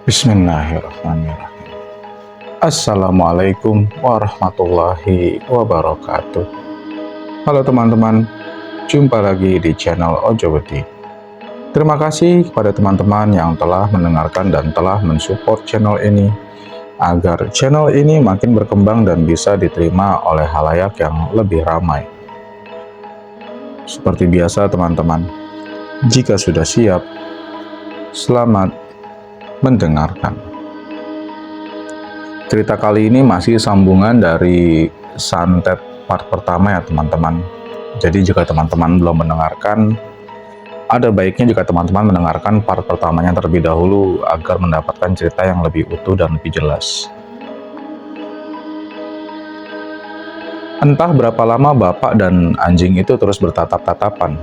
Bismillahirrahmanirrahim. Assalamualaikum warahmatullahi wabarakatuh. Halo teman-teman, jumpa lagi di channel Ojowedi. Terima kasih kepada teman-teman yang telah mendengarkan dan telah mensupport channel ini, agar channel ini makin berkembang dan bisa diterima oleh halayak yang lebih ramai. Seperti biasa teman-teman, jika sudah siap, selamat mendengarkan. Cerita kali ini masih sambungan dari santet part pertama ya teman-teman. Jadi jika teman-teman belum mendengarkan, ada baiknya jika teman-teman mendengarkan part pertamanya terlebih dahulu agar mendapatkan cerita yang lebih utuh dan lebih jelas. Entah berapa lama bapak dan anjing itu terus bertatap-tatapan,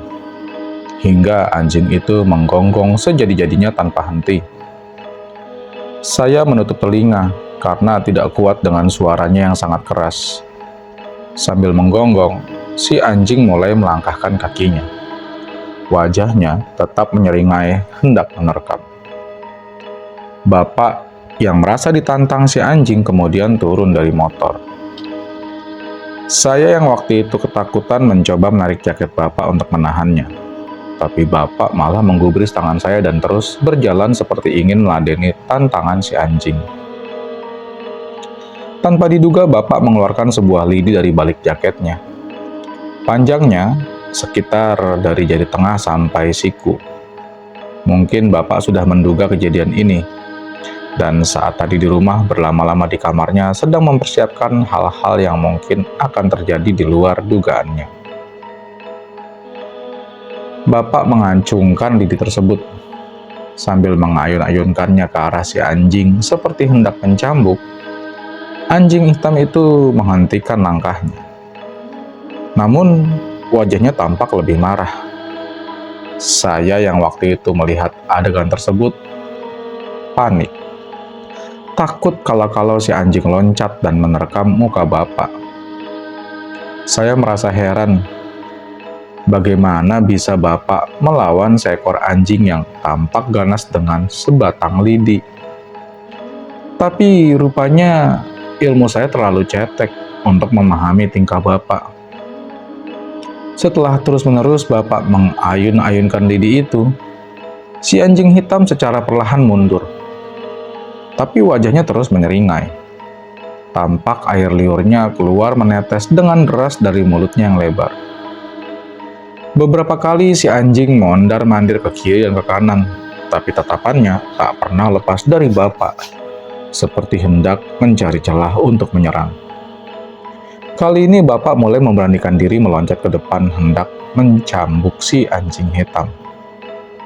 hingga anjing itu menggonggong sejadi-jadinya tanpa henti. Saya menutup telinga karena tidak kuat dengan suaranya yang sangat keras. Sambil menggonggong, si anjing mulai melangkahkan kakinya. Wajahnya tetap menyeringai hendak menerkam. Bapak yang merasa ditantang si anjing kemudian turun dari motor. Saya yang waktu itu ketakutan mencoba menarik jaket bapak untuk menahannya. Tapi bapak malah menggubris tangan saya dan terus berjalan seperti ingin meladeni tantangan si anjing. Tanpa diduga bapak mengeluarkan sebuah lidi dari balik jaketnya. Panjangnya sekitar dari jari tengah sampai siku. Mungkin bapak sudah menduga kejadian ini. Dan saat tadi di rumah berlama-lama di kamarnya sedang mempersiapkan hal-hal yang mungkin akan terjadi di luar dugaannya. Bapak mengacungkan lidi tersebut sambil mengayun-ayunkannya ke arah si anjing seperti hendak mencambuk. Anjing hitam itu menghentikan langkahnya. Namun wajahnya tampak lebih marah. Saya yang waktu itu melihat adegan tersebut panik. Takut kalau si anjing loncat dan menerkam muka bapak. Saya merasa heran. Bagaimana bisa bapak melawan seekor anjing yang tampak ganas dengan sebatang lidi? Tapi rupanya ilmu saya terlalu cetek untuk memahami tingkah bapak. Setelah terus-menerus bapak mengayun-ayunkan lidi itu, si anjing hitam secara perlahan mundur. Tapi wajahnya terus menyeringai. Tampak air liurnya keluar menetes dengan deras dari mulutnya yang lebar. Beberapa kali si anjing mondar-mandir ke kiri dan ke kanan, tapi tatapannya tak pernah lepas dari bapak, seperti hendak mencari celah untuk menyerang. Kali ini bapak mulai memberanikan diri meloncat ke depan hendak mencambuk si anjing hitam.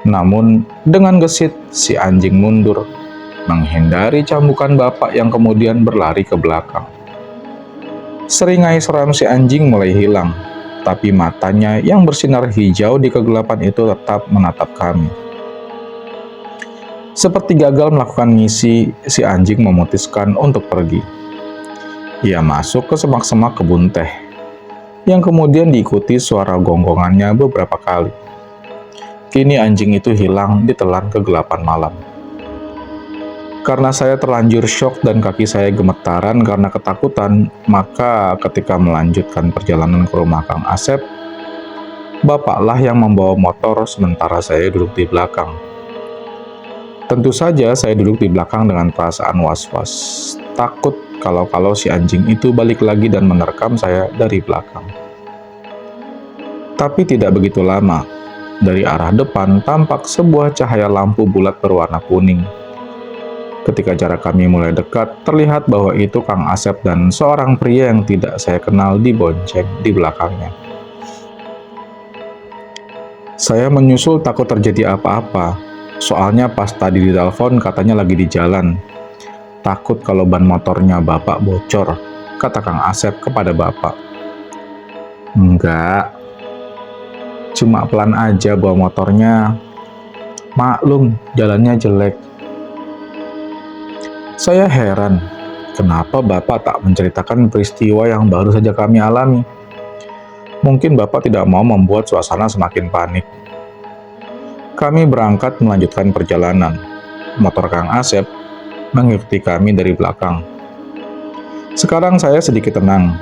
Namun dengan gesit si anjing mundur, menghindari cambukan bapak yang kemudian berlari ke belakang. Seringai seram si anjing mulai hilang. Tapi matanya yang bersinar hijau di kegelapan itu tetap menatap kami. Seperti gagal melakukan misi, si anjing memutuskan untuk pergi. Ia masuk ke semak-semak kebun teh, yang kemudian diikuti suara gonggongannya beberapa kali. Kini anjing itu hilang ditelan kegelapan malam. Karena saya terlanjur syok dan kaki saya gemetaran karena ketakutan, maka ketika melanjutkan perjalanan ke rumah Kang Asep, bapaklah yang membawa motor sementara saya duduk di belakang. Tentu saja saya duduk di belakang dengan perasaan was-was, takut kalau si anjing itu balik lagi dan menerkam saya dari belakang. Tapi tidak begitu lama, dari arah depan tampak sebuah cahaya lampu bulat berwarna kuning. Ketika jarak kami mulai dekat, terlihat bahwa itu Kang Asep dan seorang pria yang tidak saya kenal dibonceng di belakangnya. Saya menyusul takut terjadi apa-apa, soalnya pas tadi ditelepon katanya lagi di jalan. Takut kalau ban motornya bapak bocor, kata Kang Asep kepada bapak. Enggak, cuma pelan aja bawa motornya. Maklum, jalannya jelek. Saya heran, kenapa Bapak tak menceritakan peristiwa yang baru saja kami alami. Mungkin Bapak tidak mau membuat suasana semakin panik. Kami berangkat melanjutkan perjalanan. Motor Kang Asep mengikuti kami dari belakang. Sekarang saya sedikit tenang.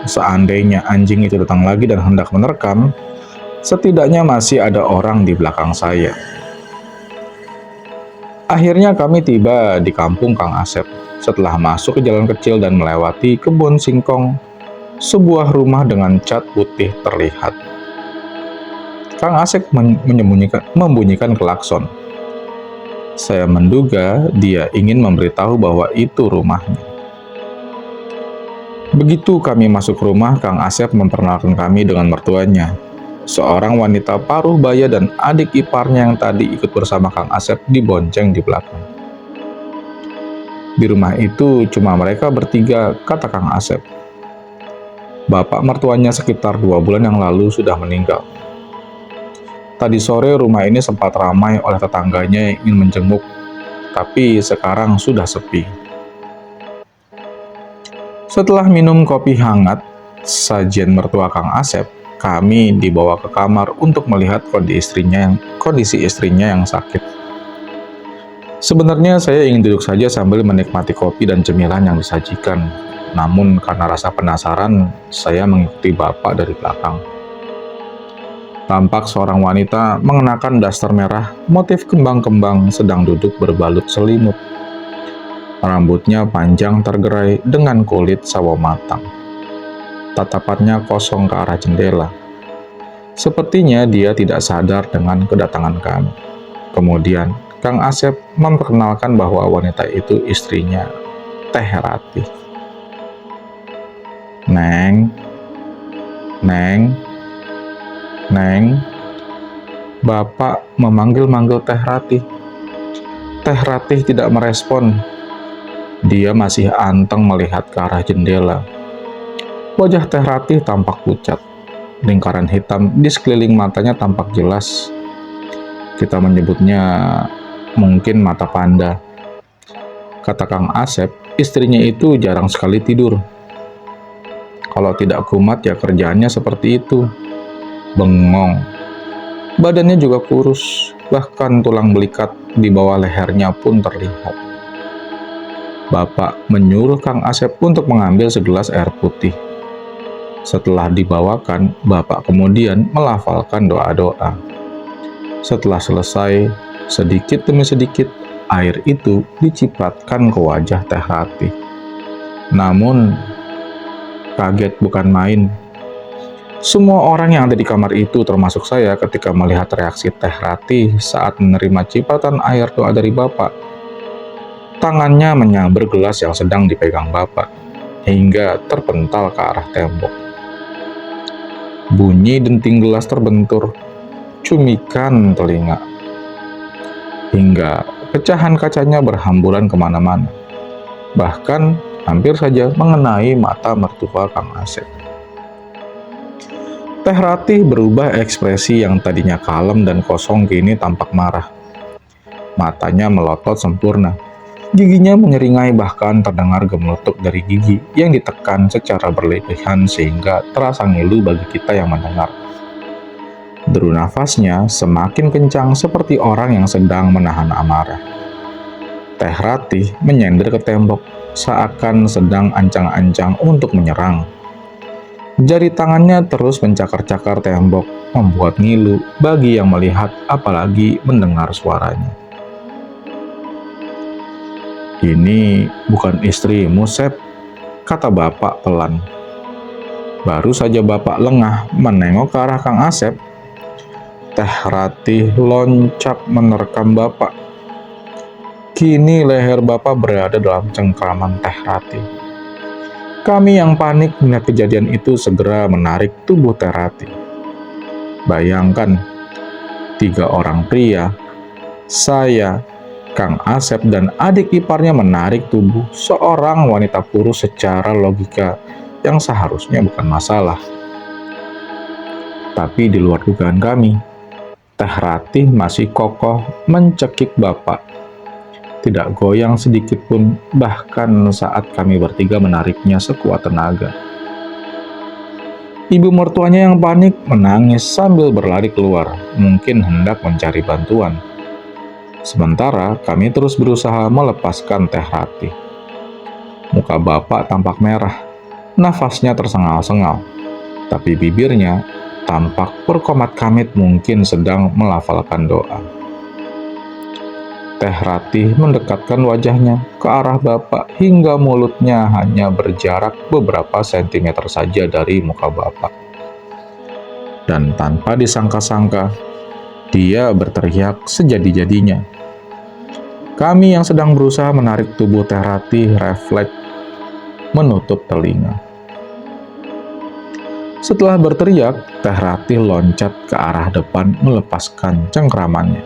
Seandainya anjing itu datang lagi dan hendak menerkam, setidaknya masih ada orang di belakang saya. Akhirnya kami tiba di kampung Kang Asep. Setelah masuk ke jalan kecil dan melewati kebun singkong, sebuah rumah dengan cat putih terlihat. Kang Asep membunyikan klakson. Saya menduga dia ingin memberitahu bahwa itu rumahnya. Begitu kami masuk rumah, Kang Asep memperkenalkan kami dengan mertuanya, seorang wanita paruh baya dan adik iparnya yang tadi ikut bersama Kang Asep dibonceng di belakang. Di rumah itu cuma mereka bertiga, kata Kang Asep. Bapak mertuanya sekitar 2 bulan yang lalu sudah meninggal. Tadi sore rumah ini sempat ramai oleh tetangganya yang ingin menjenguk, tapi sekarang sudah sepi. Setelah minum kopi hangat, sajian mertua Kang Asep, kami dibawa ke kamar untuk melihat kondisi istrinya yang sakit. Sebenarnya saya ingin duduk saja sambil menikmati kopi dan cemilan yang disajikan, namun karena rasa penasaran, saya mengikuti bapak dari belakang. Tampak seorang wanita mengenakan daster merah motif kembang-kembang sedang duduk berbalut selimut. Rambutnya panjang tergerai dengan kulit sawo matang. Tatapannya kosong ke arah jendela. Sepertinya dia tidak sadar dengan kedatangan kami. Kemudian, Kang Asep memperkenalkan bahwa wanita itu istrinya, Teh Ratih. Neng, Neng, Bapak memanggil-manggil Teh Ratih. Teh Ratih tidak merespon. Dia masih anteng melihat ke arah jendela. Wajah Teh Ratih tampak pucat. Lingkaran hitam di sekeliling matanya tampak jelas. Kita menyebutnya mungkin mata panda. Kata Kang Asep, istrinya itu jarang sekali tidur. Kalau tidak kumat ya kerjaannya seperti itu. Bengong. Badannya juga kurus, bahkan tulang belikat di bawah lehernya pun terlihat. Bapak menyuruh Kang Asep untuk mengambil segelas air putih. Setelah dibawakan, Bapak kemudian melafalkan doa-doa. Setelah selesai, sedikit demi sedikit, air itu dicipratkan ke wajah Teh Ratih. Namun, kaget bukan main. Semua orang yang ada di kamar itu, termasuk saya, ketika melihat reaksi Teh Ratih saat menerima cipratan air doa dari Bapak. Tangannya menyambar gelas yang sedang dipegang Bapak, hingga terpental ke arah tembok. Bunyi denting gelas terbentur, cumikan telinga, hingga pecahan kacanya berhamburan kemana-mana. Bahkan hampir saja mengenai mata mertua Kang Asep. Teh Ratih berubah ekspresi yang tadinya kalem dan kosong kini tampak marah. Matanya melotot sempurna. Giginya menyeringai, bahkan terdengar gemelutuk dari gigi yang ditekan secara berlebihan sehingga terasa ngilu bagi kita yang mendengar. Deru nafasnya semakin kencang seperti orang yang sedang menahan amarah. Teh Ratih menyender ke tembok seakan sedang ancang-ancang untuk menyerang. Jari tangannya terus mencakar-cakar tembok, membuat ngilu bagi yang melihat apalagi mendengar suaranya. Ini bukan istrimu, Sep, kata Bapak pelan. Baru saja Bapak lengah menengok ke arah Kang Asep, Teh Ratih loncat menerkam Bapak. Kini leher Bapak berada dalam cengkraman Teh Ratih. Kami yang panik melihat kejadian itu segera menarik tubuh Teh Ratih. Bayangkan, 3 orang pria, saya, Kang Asep, dan adik iparnya menarik tubuh seorang wanita kurus secara logika yang seharusnya bukan masalah. Tapi di luar dugaan kami, Teh Ratih masih kokoh mencekik Bapak. Tidak goyang sedikit pun, bahkan saat kami bertiga menariknya sekuat tenaga. Ibu mertuanya yang panik menangis sambil berlari keluar, mungkin hendak mencari bantuan. Sementara kami terus berusaha melepaskan Teh Ratih. Muka bapak tampak merah, nafasnya tersengal-sengal, tapi bibirnya tampak berkomat-kamit mungkin sedang melafalkan doa. Teh Ratih mendekatkan wajahnya ke arah bapak hingga mulutnya hanya berjarak beberapa sentimeter saja dari muka bapak. Dan tanpa disangka-sangka, dia berteriak sejadi-jadinya. Kami yang sedang berusaha menarik tubuh Teh Ratih refleks menutup telinga. Setelah berteriak, Teh Ratih loncat ke arah depan melepaskan cengkramannya.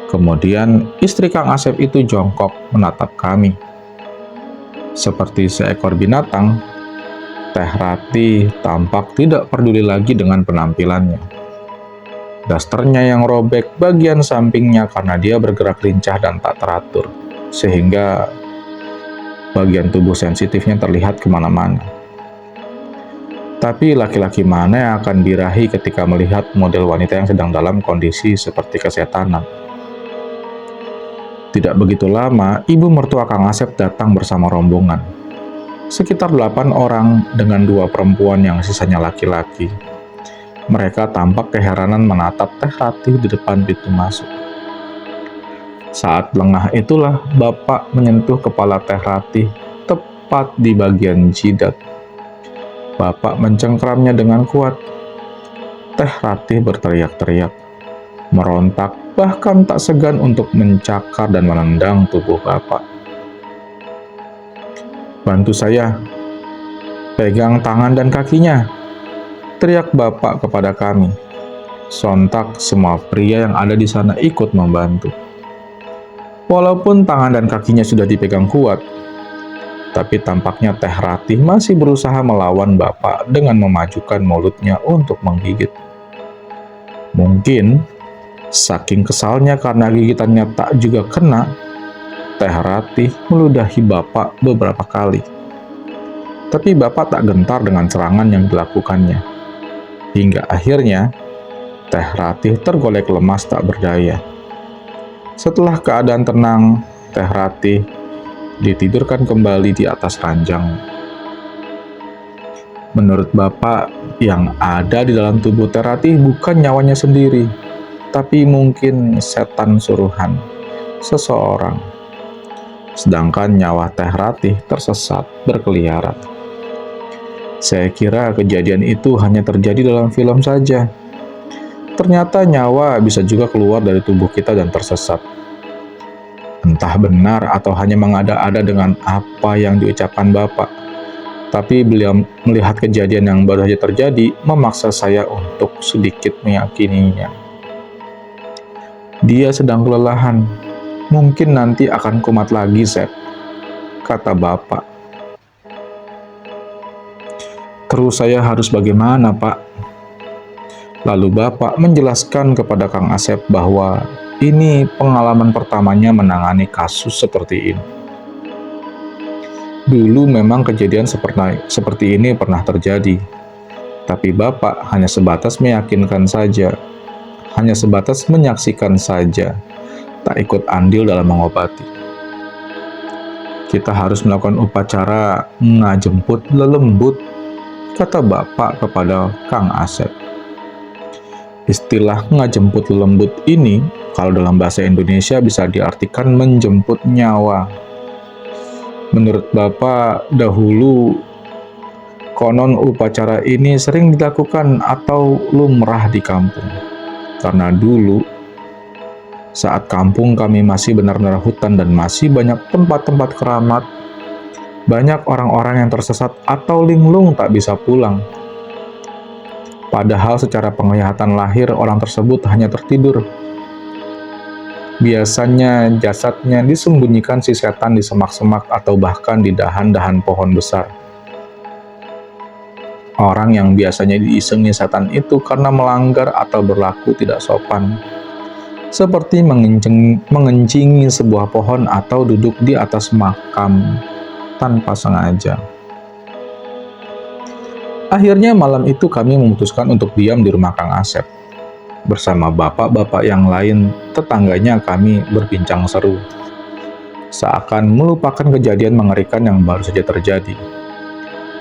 Kemudian istri Kang Asep itu jongkok menatap kami. Seperti seekor binatang, Teh Ratih tampak tidak peduli lagi dengan penampilannya. Dasternya yang robek bagian sampingnya karena dia bergerak lincah dan tak teratur, sehingga bagian tubuh sensitifnya terlihat kemana-mana. Tapi laki-laki mana yang akan birahi ketika melihat model wanita yang sedang dalam kondisi seperti kesetanan? Tidak begitu lama, ibu mertua Kang Asep datang bersama rombongan. Sekitar 8 orang dengan 2 perempuan yang sisanya laki-laki. Mereka tampak keheranan menatap Teh Ratih di depan pintu masuk. Saat lengah itulah bapak menyentuh kepala Teh Ratih tepat di bagian jidat. Bapak mencengkramnya dengan kuat. Teh Ratih berteriak-teriak, merontak, bahkan tak segan untuk mencakar dan menendang tubuh bapak. "Bantu saya, pegang tangan dan kakinya," teriak bapak kepada kami. Sontak semua pria yang ada di sana ikut membantu. Walaupun tangan dan kakinya sudah dipegang kuat, tapi tampaknya Teh Ratih masih berusaha melawan bapak dengan memajukan mulutnya untuk menggigit. Mungkin saking kesalnya karena gigitannya tak juga kena, Teh Ratih meludahi bapak beberapa kali. Tapi bapak tak gentar dengan serangan yang dilakukannya. Hingga akhirnya, Teh Ratih tergolek lemas tak berdaya. Setelah keadaan tenang, Teh Ratih ditidurkan kembali di atas ranjang. Menurut bapak, yang ada di dalam tubuh Teh Ratih bukan nyawanya sendiri, tapi mungkin setan suruhan seseorang. Sedangkan nyawa Teh Ratih tersesat berkeliaran. Saya kira kejadian itu hanya terjadi dalam film saja. Ternyata nyawa bisa juga keluar dari tubuh kita dan tersesat. Entah benar atau hanya mengada-ada dengan apa yang diucapkan bapak. Tapi beliau melihat kejadian yang baru saja terjadi memaksa saya untuk sedikit meyakininya. "Dia sedang kelelahan. Mungkin nanti akan kumat lagi, Sep," kata bapak. Terus saya harus bagaimana, Pak? Lalu bapak menjelaskan kepada Kang Asep bahwa ini pengalaman pertamanya menangani kasus seperti ini. Dulu memang kejadian seperti ini pernah terjadi, tapi bapak hanya sebatas meyakinkan saja, hanya sebatas menyaksikan saja, tak ikut andil dalam mengobati. "Kita harus melakukan upacara ngajemput lelembut," kata bapak kepada Kang Asep. Istilah ngajemput lelembut ini, kalau dalam bahasa Indonesia bisa diartikan menjemput nyawa. Menurut bapak, dahulu konon upacara ini sering dilakukan atau lumrah di kampung. Karena dulu, saat kampung kami masih benar-benar hutan dan masih banyak tempat-tempat keramat, banyak orang-orang yang tersesat atau linglung tak bisa pulang. Padahal secara penglihatan lahir orang tersebut hanya tertidur. Biasanya jasadnya disembunyikan si setan di semak-semak atau bahkan di dahan-dahan pohon besar. Orang yang biasanya diisengi setan itu karena melanggar atau berlaku tidak sopan, seperti mengencingi sebuah pohon atau duduk di atas makam tanpa sengaja. Akhirnya malam itu kami memutuskan untuk diam di rumah Kang Asep. bersama bapak-bapak yang lain, tetangganya kami berbincang seru. Seakan melupakan kejadian mengerikan yang baru saja terjadi.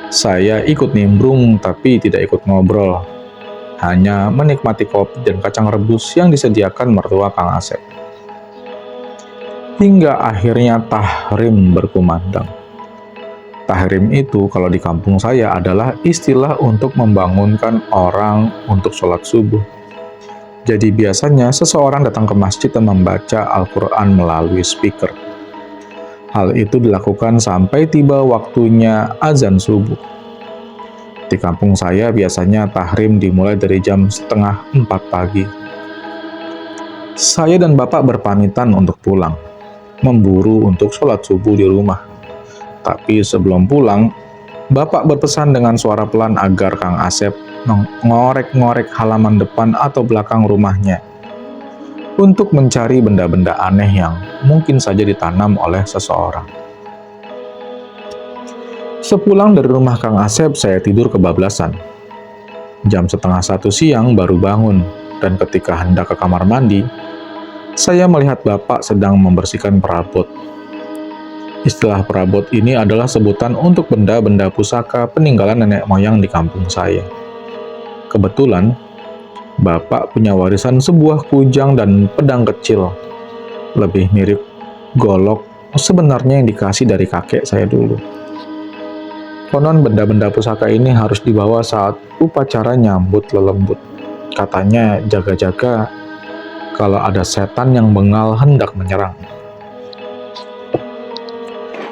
Saya ikut nimbrung tapi tidak ikut ngobrol. Hanya menikmati kopi dan kacang rebus yang disediakan mertua Kang Asep. Hingga akhirnya tahrim berkumandang. Tahrim itu kalau di kampung saya adalah istilah untuk membangunkan orang untuk sholat subuh. Jadi biasanya seseorang datang ke masjid dan membaca Al-Quran melalui speaker. Hal itu dilakukan sampai tiba waktunya azan subuh. Di kampung saya biasanya tahrim dimulai dari jam 3:30 pagi. Saya dan bapak berpamitan untuk pulang, memburu untuk sholat subuh di rumah. Tapi sebelum pulang, bapak berpesan dengan suara pelan agar Kang Asep mengorek-ngorek halaman depan atau belakang rumahnya untuk mencari benda-benda aneh yang mungkin saja ditanam oleh seseorang. Sepulang dari rumah Kang Asep, saya tidur kebablasan. Jam 12:30 siang baru bangun, dan ketika hendak ke kamar mandi, saya melihat bapak sedang membersihkan perabot. Istilah perabot ini adalah sebutan untuk benda-benda pusaka peninggalan nenek moyang di kampung saya. Kebetulan, bapak punya warisan sebuah kujang dan pedang kecil. Lebih mirip golok sebenarnya yang dikasih dari kakek saya dulu. Konon benda-benda pusaka ini harus dibawa saat upacara nyambut lelembut. Katanya jaga-jaga kalau ada setan yang bengal hendak menyerang.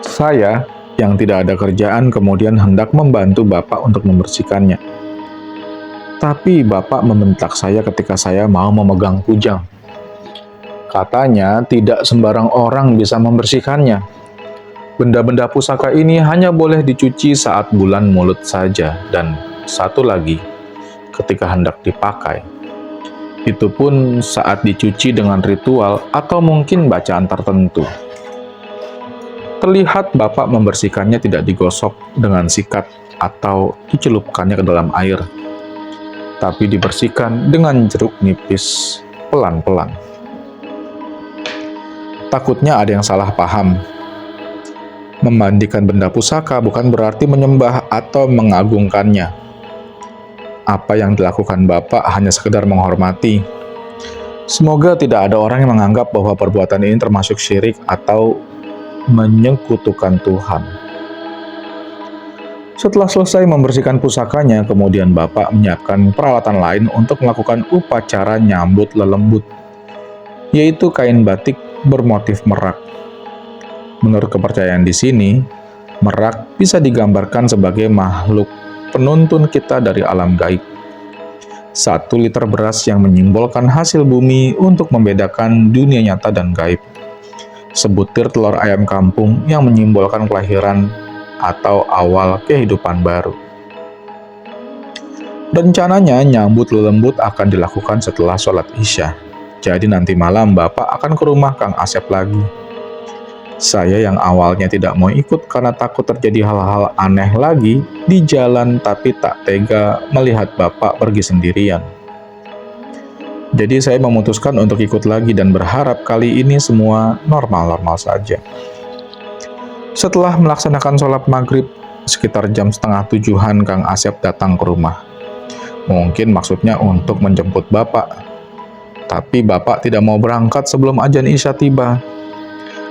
Saya yang tidak ada kerjaan kemudian hendak membantu bapak untuk membersihkannya. Tapi bapak membentak saya ketika saya mau memegang kujang. Katanya tidak sembarang orang bisa membersihkannya. Benda-benda pusaka ini hanya boleh dicuci saat bulan mulut saja, dan satu lagi, ketika hendak dipakai. Itu pun saat dicuci dengan ritual atau mungkin bacaan tertentu. Terlihat bapak membersihkannya tidak digosok dengan sikat atau dicelupkannya ke dalam air, tapi dibersihkan dengan jeruk nipis pelan-pelan. Takutnya ada yang salah paham. Memandikan benda pusaka bukan berarti menyembah atau mengagungkannya. Apa yang dilakukan bapak hanya sekedar menghormati. Semoga tidak ada orang yang menganggap bahwa perbuatan ini termasuk syirik atau menyekutukan Tuhan. Setelah selesai membersihkan pusakanya, kemudian bapak menyiapkan peralatan lain untuk melakukan upacara nyambut lelembut, yaitu kain batik bermotif merak. Menurut kepercayaan di sini, merak bisa digambarkan sebagai makhluk penuntun kita dari alam gaib. 1 liter beras yang menyimbolkan hasil bumi untuk membedakan dunia nyata dan gaib. Sebutir telur ayam kampung yang menyimbolkan kelahiran atau awal kehidupan baru. Rencananya nyambut lelembut akan dilakukan setelah sholat Isya. Jadi nanti malam bapak akan ke rumah Kang Asep lagi. Saya yang awalnya tidak mau ikut karena takut terjadi hal-hal aneh lagi di jalan, tapi tak tega melihat bapak pergi sendirian. Jadi saya memutuskan untuk ikut lagi dan berharap kali ini semua normal-normal saja. Setelah melaksanakan sholat maghrib, sekitar jam 6:30-an Kang Asep datang ke rumah. Mungkin maksudnya untuk menjemput bapak. Tapi bapak tidak mau berangkat sebelum azan Isya tiba.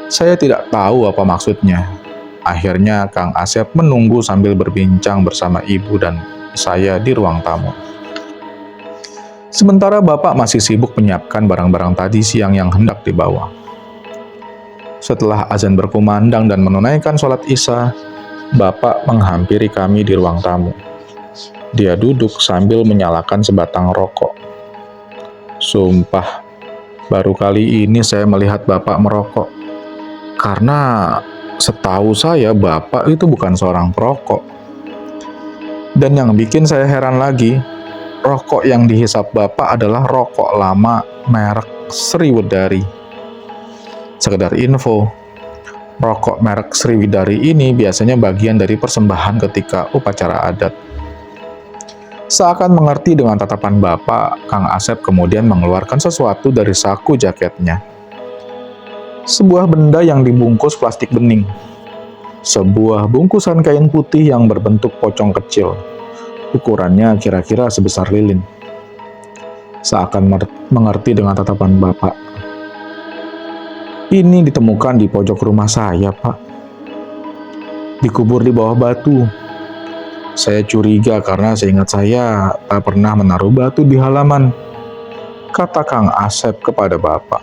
Saya tidak tahu apa maksudnya. Akhirnya Kang Asep menunggu sambil berbincang bersama ibu dan saya di ruang tamu. Sementara bapak masih sibuk menyiapkan barang-barang tadi siang yang hendak dibawa. Setelah azan berkumandang dan menunaikan sholat Isya, bapak menghampiri kami di ruang tamu. Dia duduk sambil menyalakan sebatang rokok. Sumpah, baru kali ini saya melihat bapak merokok. Karena setahu saya bapak itu bukan seorang perokok. Dan yang bikin saya heran lagi, rokok yang dihisap bapak adalah rokok lama merek Sriwedari. Sekedar info, rokok merek Sriwedari ini biasanya bagian dari persembahan ketika upacara adat. Seakan mengerti dengan tatapan Bapak, Kang Asep kemudian mengeluarkan sesuatu dari saku jaketnya. Sebuah benda yang dibungkus plastik bening. Sebuah bungkusan kain putih yang berbentuk pocong kecil. Ukurannya kira-kira sebesar lilin. Seakan mengerti dengan tatapan Bapak. Ini ditemukan di pojok rumah saya, Pak. Dikubur di bawah batu. Saya curiga karena seingat saya tak pernah menaruh batu di halaman, kata Kang Asep kepada Bapak.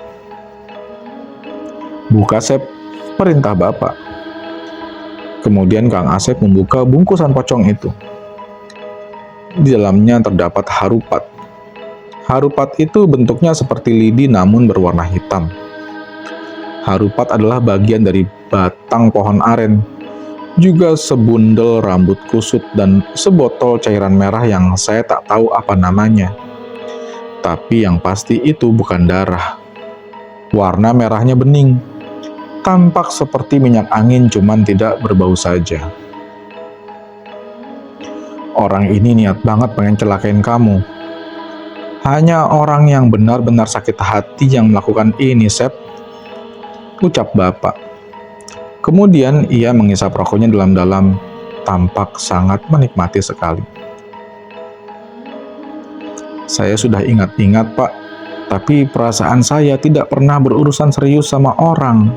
Buka, Sep, perintah Bapak. Kemudian Kang Asep membuka bungkusan pocong itu. Di dalamnya terdapat harupat. Harupat itu bentuknya seperti lidi namun berwarna hitam. Harupat adalah bagian dari batang pohon aren, juga sebundel rambut kusut dan sebotol cairan merah yang saya tak tahu apa namanya. Tapi yang pasti itu bukan darah. Warna merahnya bening. Tampak seperti minyak angin cuman tidak berbau saja. Orang ini niat banget pengen celakain kamu. Hanya orang yang benar-benar sakit hati yang melakukan ini, Sep, ucap Bapak. Kemudian ia mengisap rokoknya dalam-dalam, tampak sangat menikmati sekali. Saya sudah ingat-ingat, Pak, tapi perasaan saya tidak pernah berurusan serius sama orang.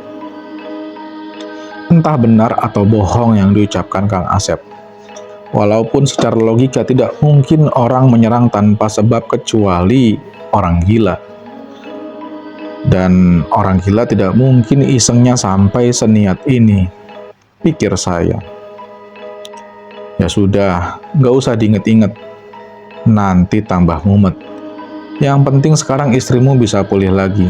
Entah benar atau bohong yang diucapkan Kang Asep. Walaupun secara logika tidak mungkin orang menyerang tanpa sebab kecuali orang gila. Dan orang gila tidak mungkin isengnya sampai seniat ini, pikir saya. Ya sudah, gak usah diinget-inget. Nanti tambah mumet. Yang penting sekarang istrimu bisa pulih lagi,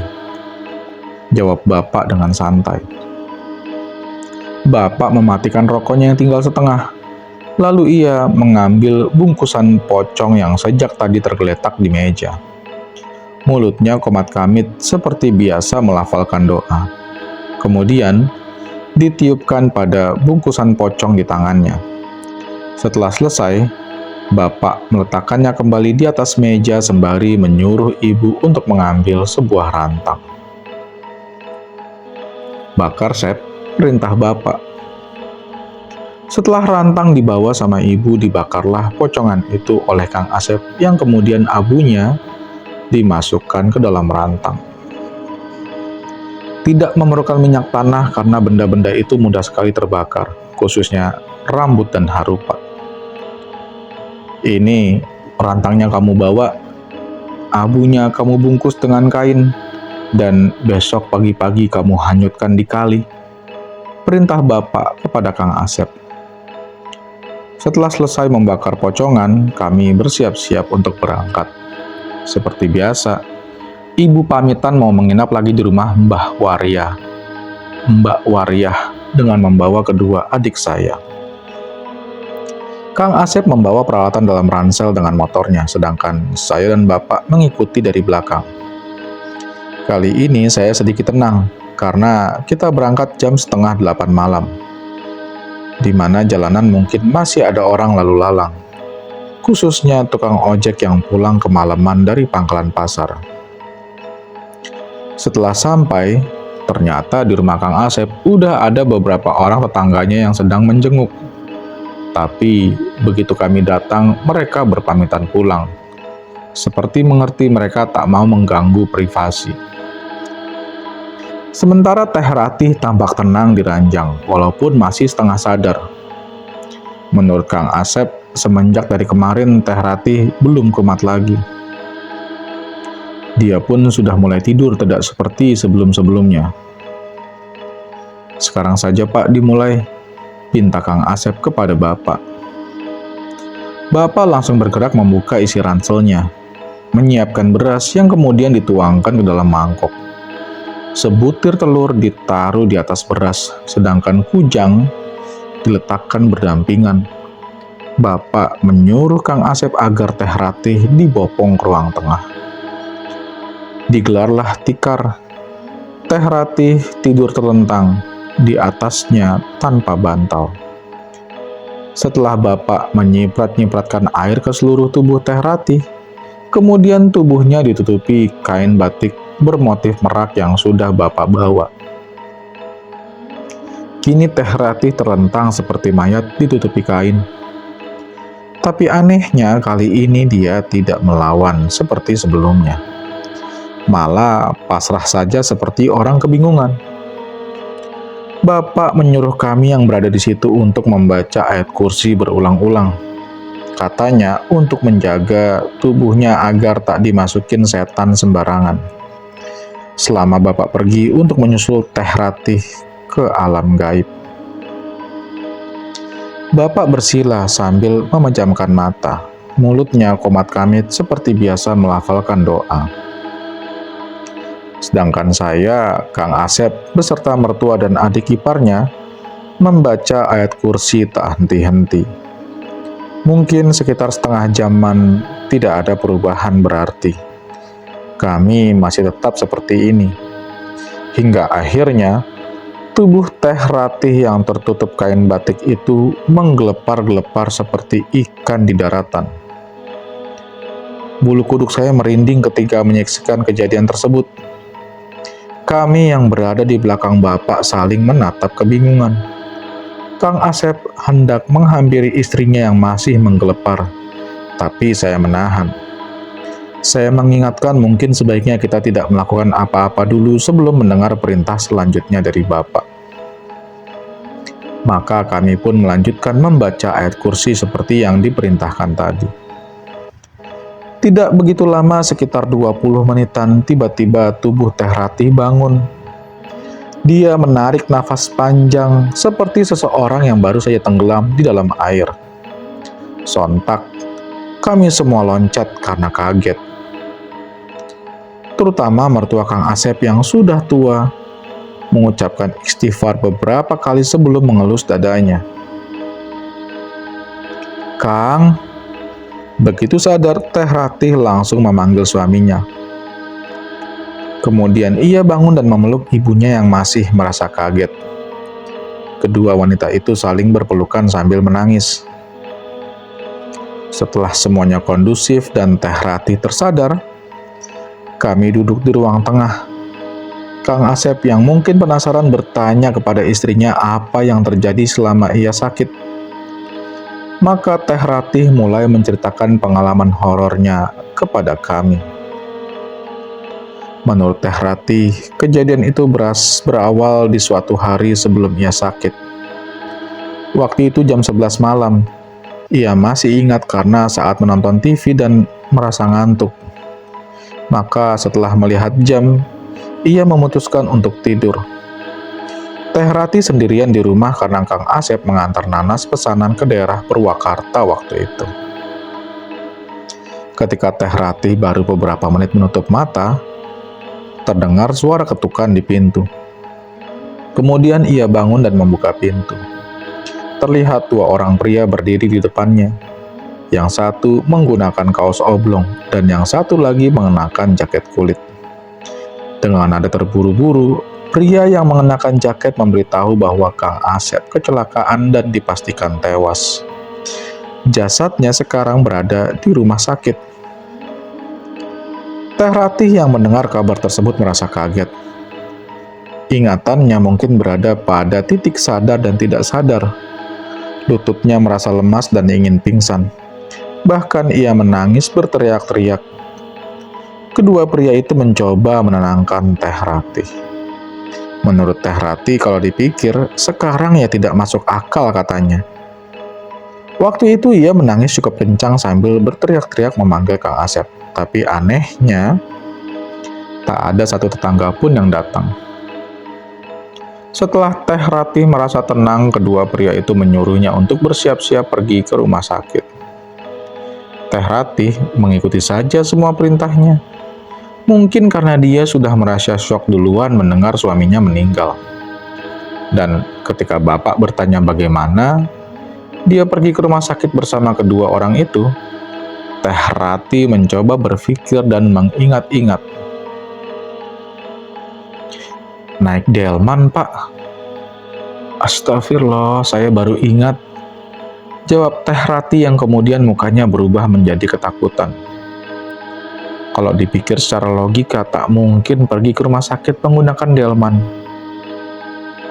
jawab Bapak dengan santai. Bapak mematikan rokoknya yang tinggal setengah. Lalu ia mengambil bungkusan pocong yang sejak tadi tergeletak di meja. Mulutnya komat kamit seperti biasa melafalkan doa. Kemudian ditiupkan pada bungkusan pocong di tangannya. Setelah selesai, Bapak meletakkannya kembali di atas meja sembari menyuruh ibu untuk mengambil sebuah rantang. Bakar, Sep, perintah Bapak. Setelah rantang dibawa sama ibu, dibakarlah pocongan itu oleh Kang Asep yang kemudian abunya dimasukkan ke dalam rantang. Tidak memerlukan minyak tanah karena benda-benda itu mudah sekali terbakar, khususnya rambut dan harupat. Ini rantangnya kamu bawa, abunya kamu bungkus dengan kain, dan besok pagi-pagi kamu hanyutkan di kali, perintah Bapak kepada Kang Asep. Setelah selesai membakar pocongan, kami bersiap-siap untuk berangkat. Seperti biasa, ibu pamitan mau menginap lagi di rumah Mbah Waria. Mbak Wariah dengan membawa kedua adik saya. Kang Asep membawa peralatan dalam ransel dengan motornya, sedangkan saya dan Bapak mengikuti dari belakang. Kali ini saya sedikit tenang, karena kita berangkat jam 7:30 malam, di mana jalanan mungkin masih ada orang lalu lalang, khususnya tukang ojek yang pulang kemalaman dari pangkalan pasar. Setelah sampai, ternyata di rumah Kang Asep udah ada beberapa orang tetangganya yang sedang menjenguk. Tapi begitu kami datang, mereka berpamitan pulang, seperti mengerti mereka tak mau mengganggu privasi. Sementara Teh Ratih tampak tenang di ranjang, walaupun masih setengah sadar. Menurut Kang Asep, semenjak dari kemarin Teh Ratih belum kumat lagi. Dia pun sudah mulai tidur tidak seperti sebelum-sebelumnya. Sekarang saja Pak dimulai, pinta Kang Asep kepada Bapak. Bapak langsung bergerak membuka isi ranselnya, menyiapkan beras yang kemudian dituangkan ke dalam mangkok. Sebutir telur ditaruh di atas beras, sedangkan kujang diletakkan berdampingan. Bapak menyuruh Kang Asep agar Teh Ratih dibopong ke ruang tengah. Digelarlah tikar. Teh Ratih tidur terlentang di atasnya tanpa bantal. Setelah Bapak menyiprat-nyipratkan air ke seluruh tubuh Teh Ratih, kemudian tubuhnya ditutupi kain batik bermotif merak yang sudah Bapak bawa. Kini Teh Ratih terlentang seperti mayat ditutupi kain. Tapi anehnya kali ini dia tidak melawan seperti sebelumnya. Malah pasrah saja seperti orang kebingungan. Bapak menyuruh kami yang berada di situ untuk membaca ayat kursi berulang-ulang. Katanya untuk menjaga tubuhnya agar tak dimasukin setan sembarangan. Selama Bapak pergi untuk menyusul Teh Ratih ke alam gaib. Bapak bersila sambil memejamkan mata. Mulutnya komat kamit seperti biasa melafalkan doa. Sedangkan saya, Kang Asep, beserta mertua dan adik iparnya, membaca ayat kursi tak henti-henti. Mungkin sekitar setengah jaman tidak ada perubahan berarti. Kami masih tetap seperti ini. Hingga akhirnya, tubuh Teh Ratih yang tertutup kain batik itu menggelepar-gelepar seperti ikan di daratan. Bulu kuduk saya merinding ketika menyaksikan kejadian tersebut. Kami yang berada di belakang Bapak saling menatap kebingungan. Kang Asep hendak menghampiri istrinya yang masih menggelepar, tapi saya menahan. Saya mengingatkan mungkin sebaiknya kita tidak melakukan apa-apa dulu sebelum mendengar perintah selanjutnya dari Bapak. Maka kami pun melanjutkan membaca ayat kursi seperti yang diperintahkan tadi. Tidak begitu lama, sekitar 20 menitan, tiba-tiba tubuh Teh Ratih bangun. Dia menarik nafas panjang seperti seseorang yang baru saja tenggelam di dalam air. Sontak, kami semua loncat karena kaget. Terutama mertua Kang Asep yang sudah tua, mengucapkan istighfar beberapa kali sebelum mengelus dadanya. "Kang," begitu sadar, Teh Ratih langsung memanggil suaminya. Kemudian ia bangun dan memeluk ibunya yang masih merasa kaget. Kedua wanita itu saling berpelukan sambil menangis. Setelah semuanya kondusif dan Teh Ratih tersadar, kami duduk di ruang tengah. Kang Asep yang mungkin penasaran bertanya kepada istrinya apa yang terjadi selama ia sakit. Maka Teh Ratih mulai menceritakan pengalaman horornya kepada kami. Menurut Teh Ratih, kejadian itu berawal di suatu hari sebelum ia sakit. Waktu itu jam 11 malam. Ia masih ingat karena saat menonton TV dan merasa ngantuk. Maka setelah melihat jam, ia memutuskan untuk tidur. Teh Ratih sendirian di rumah karena Kang Asep mengantar nanas pesanan ke daerah Purwakarta waktu itu. Ketika Teh Ratih baru beberapa menit menutup mata, terdengar suara ketukan di pintu. Kemudian ia bangun dan membuka pintu. Terlihat dua orang pria berdiri di depannya. Yang satu menggunakan kaos oblong dan yang satu lagi mengenakan jaket kulit. Dengan nada terburu-buru, pria yang mengenakan jaket memberitahu bahwa Kang Asep kecelakaan dan dipastikan tewas. Jasadnya sekarang berada di rumah sakit. Teh Ratih yang mendengar kabar tersebut merasa kaget. Ingatannya mungkin berada pada titik sadar dan tidak sadar. Lututnya merasa lemas dan ingin pingsan. Bahkan ia menangis berteriak-teriak. Kedua pria itu mencoba menenangkan Teh Ratih. Menurut Teh Ratih, kalau dipikir, sekarang ya tidak masuk akal katanya. Waktu itu ia menangis cukup kencang sambil berteriak-teriak memanggil Kang Asep. Tapi anehnya, tak ada satu tetangga pun yang datang. Setelah Teh Ratih merasa tenang, kedua pria itu menyuruhnya untuk bersiap-siap pergi ke rumah sakit. Teh Ratih mengikuti saja semua perintahnya. Mungkin karena dia sudah merasa syok duluan mendengar suaminya meninggal. Dan ketika Bapak bertanya bagaimana dia pergi ke rumah sakit bersama kedua orang itu, Teh Ratih mencoba berpikir dan mengingat-ingat. "Naik delman, Pak." "Astagfirullah, saya baru ingat. Jawab Teh Rati yang kemudian mukanya berubah menjadi ketakutan. Kalau dipikir secara logika, tak mungkin pergi ke rumah sakit menggunakan delman.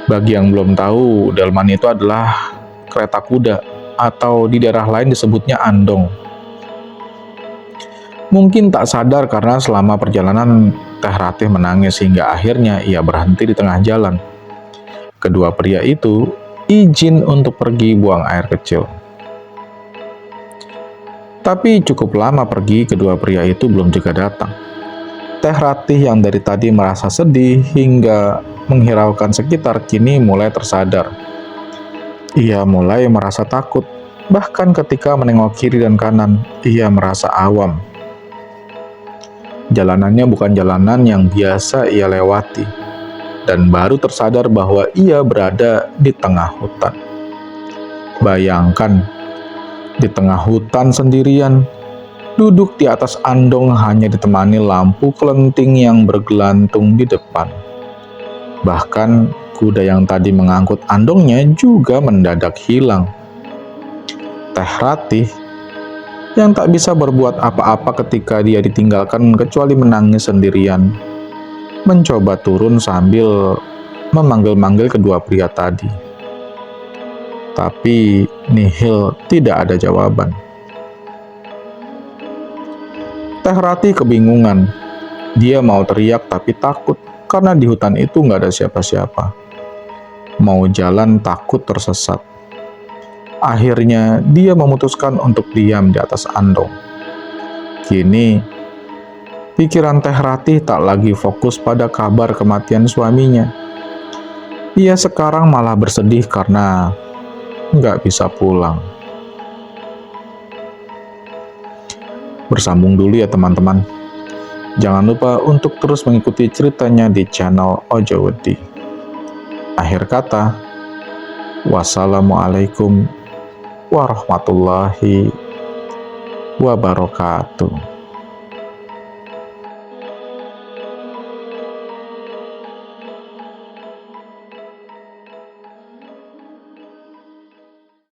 Bagi yang belum tahu, delman itu adalah kereta kuda, atau di daerah lain disebutnya andong. Mungkin tak sadar karena selama perjalanan Teh Ratih menangis hingga akhirnya ia berhenti di tengah jalan. Kedua pria itu izin untuk pergi buang air kecil. Tapi cukup lama pergi, kedua pria itu belum juga datang. Teh Ratih yang dari tadi merasa sedih hingga menghiraukan sekitar kini mulai tersadar. Ia mulai merasa takut, bahkan ketika menengok kiri dan kanan, ia merasa awam. Jalanannya bukan jalanan yang biasa ia lewati, dan baru tersadar bahwa ia berada di tengah hutan. Bayangkan, di tengah hutan sendirian, duduk di atas andong hanya ditemani lampu kelenting yang bergelantung di depan. Bahkan, kuda yang tadi mengangkut andongnya juga mendadak hilang. Teh Ratih, yang tak bisa berbuat apa-apa ketika dia ditinggalkan kecuali menangis sendirian, mencoba turun sambil memanggil-manggil kedua pria tadi. Tapi nihil, tidak ada jawaban. Teh Ratih kebingungan. Dia mau teriak tapi takut karena di hutan itu nggak ada siapa-siapa. Mau jalan takut tersesat. Akhirnya dia memutuskan untuk diam di atas andong. Kini pikiran Teh Ratih tak lagi fokus pada kabar kematian suaminya. Ia sekarang malah bersedih karena nggak bisa pulang. Bersambung dulu ya teman-teman. Jangan lupa untuk terus mengikuti ceritanya di channel Ojo Wedi. Akhir kata, wassalamualaikum warahmatullahi wabarakatuh.